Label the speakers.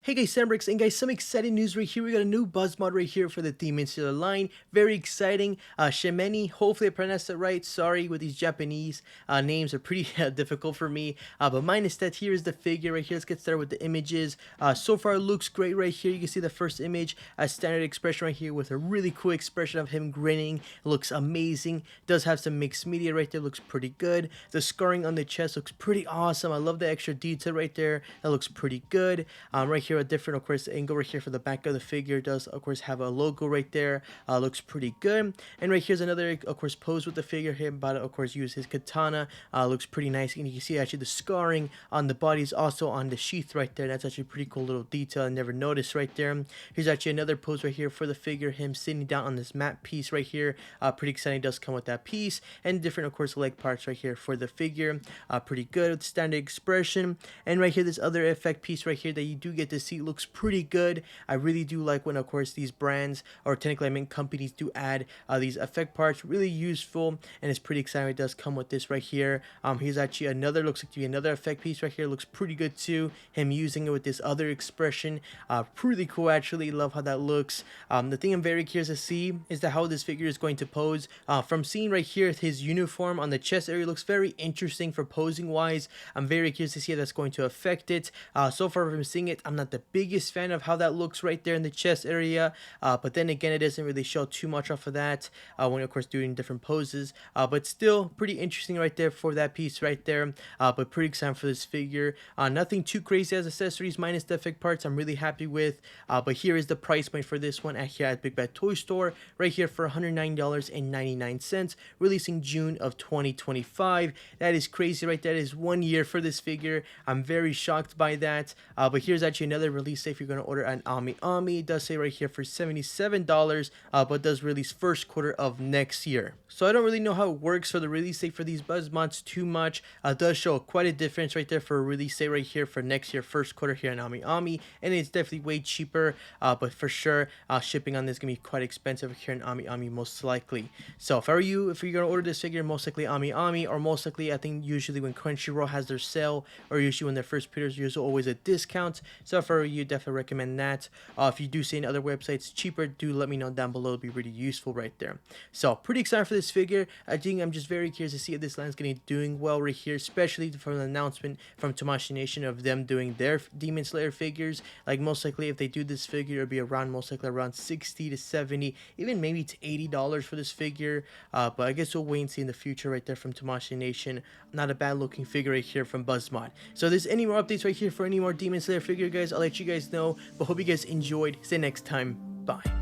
Speaker 1: Hey guys, Sambrix, and guys, some exciting news right here. We got a new BUZZmod right here for the Demon Slayer line. Very exciting. Shemeni, hopefully I pronounced it right. Sorry, with these Japanese names are pretty difficult for me. But minus that, here is the figure right here. Let's get started with the images. So far, it looks great right here. You can see the first image, a standard expression right here with a really cool expression of him grinning. It looks amazing. Does have some mixed media right there. Looks pretty good. The scarring on the chest looks pretty awesome. I love the extra detail right there. That looks pretty good. Right here, a different, of course, angle right here for the back of the figure does, of course, have a logo right there. Looks pretty good. And right here's another, of course, pose with the figure. Him about to, of course, use his katana. Looks pretty nice. And you can see actually the scarring on the body is also on the sheath right there. That's actually a pretty cool little detail I never noticed right there. Here's actually another pose right here for the figure. Him sitting down on this mat piece right here. Pretty exciting. Does come with that piece. And different, of course, leg parts right here for the figure. Pretty good. Standard expression. And right here, this other effect piece right here that you do get to see looks pretty good. I really do like when, of course, these brands, or technically I mean companies, do add these effect parts. Really useful, and it's pretty exciting. It does come with this right here. Here's actually another, looks like to be another effect piece right here. Looks pretty good too. Him using it with this other expression. Pretty cool actually. Love how that looks. The thing I'm very curious to see is that how this figure is going to pose. From seeing right here, his uniform on the chest area looks very interesting for posing wise. I'm very curious to see how that's going to affect it. So far from seeing it, I'm not the biggest fan of how that looks right there in the chest area, but then again, it doesn't really show too much off of that when, of course, doing different poses, but still pretty interesting right there for that piece right there. But pretty excited for this figure. Nothing too crazy as accessories minus the effect parts. I'm really happy with, but here is the price point for this one at Big Bad Toy Store right here for $109.99, releasing June of 2025. That is crazy right there. That is 1 year for this figure. I'm very shocked by that. But here's actually another release date if you're going to order an Ami. It does say right here for $77, but does release first quarter of next year. So I don't really know how it works for the release date for these BUZZmods too much. It does show quite a difference right there for a release date right here for next year first quarter here in Ami, and it's definitely way cheaper. But for sure, shipping on this is gonna be quite expensive here in Ami most likely. So if I were you, if you're gonna order this figure, most likely Ami, or most likely I think usually when Crunchyroll has their sale, or usually when their first period, there's always a discount. So if I were you, definitely recommend that. If you do see any other websites cheaper, do let me know down below. It'll be really useful right there. So pretty excited for this figure. I think I'm just very curious to see if this line's gonna be doing well right here, especially from the announcement from Tamashii Nation of them doing their Demon Slayer figures. Like most likely if they do this figure, it'll be around most likely around 60 to 70, even maybe to $80 for this figure. But I guess we'll wait and see in the future right there from Tamashii Nation. Not a bad looking figure right here from BUZZmod. So if there's any more updates right here for any more Demon Slayer figure, guys, I'll let you guys know. But hope you guys enjoyed. See you next time. Bye.